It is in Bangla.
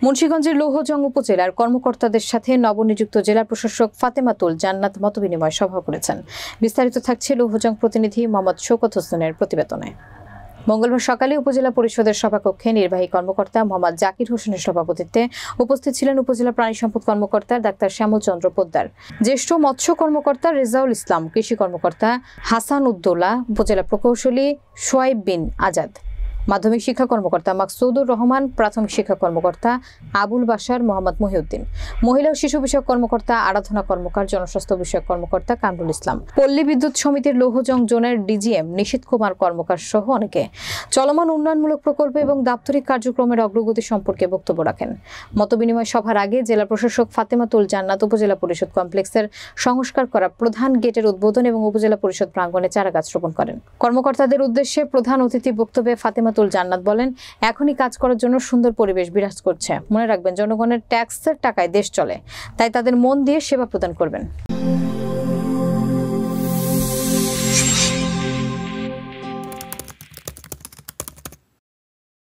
মুন্সিগঞ্জের লৌহজং উপজেলার কর্মকর্তাদের সাথে নবনিযুক্ত জেলা প্রশাসক ফাতেমাতুল জান্নাত মতবিনিময় সভা করেছেন। বিস্তারিত থাকছে লৌহজং প্রতিনিধি মোহাম্মদ শওকত হোসেনের প্রতিবেদনে। মঙ্গলবার সকালে উপজেলা পরিষদের সভাকক্ষে নির্বাহী কর্মকর্তা মোহাম্মদ জাকির হোসেনের সভাপতিত্বে উপস্থিত ছিলেন উপজেলা প্রাণী সম্পদ কর্মকর্তা ডাক্তার শ্যামল চন্দ্র পোদ্দার, জ্যেষ্ঠ মৎস্য কর্মকর্তা রেজাউল ইসলাম, কৃষি কর্মকর্তা হাসান উদ্দৌলা, উপজেলা প্রকৌশলী সোয়াইব বিন আজাদ, মাধ্যমিক শিক্ষা কর্মকর্তা মাকসুদুর রহমান, প্রাথমিক শিক্ষা কর্মকর্তা আবুল বাশার মোহাম্মদ মহিউদ্দিন, মহিলা ও শিশু বিষয়ক কর্মকর্তা আরাধনা কর্মকার, জনস্বাস্থ্য বিষয়ক কর্মকর্তা কামরুল ইসলাম, পল্লী বিদ্যুৎ সমিতির লৌহজং জোনের ডিজিএম নিশীথ কুমার কর্মকার সহ অনেকে চলমান উন্নয়নমূলক প্রকল্প এবং দাপ্তরিক কার্যক্রমের অগ্রগতি সম্পর্কে বক্তব্য রাখেন। মতবিনিময় সভার আগে জেলা প্রশাসক ফাতেমাতুল জান্নাত উপজেলা পরিষদ কমপ্লেক্সের সংস্কার করা প্রধান গেটের উদ্বোধন এবং উপজেলা পরিষদ প্রাঙ্গণে চারাগাছ রোপণ করেন। কর্মকর্তাদের উদ্দেশ্যে প্রধান অতিথি বক্তব্যে ফাতেমাতুল জান্নাত বলেন, এখনই কাজ করার জন্য সুন্দর পরিবেশ বিরাজ করছে। মনে রাখবেন, জনগণের ট্যাক্সের টাকায় দেশ চলে, তাই তাদের মন দিয়ে সেবা প্রদান করবেন।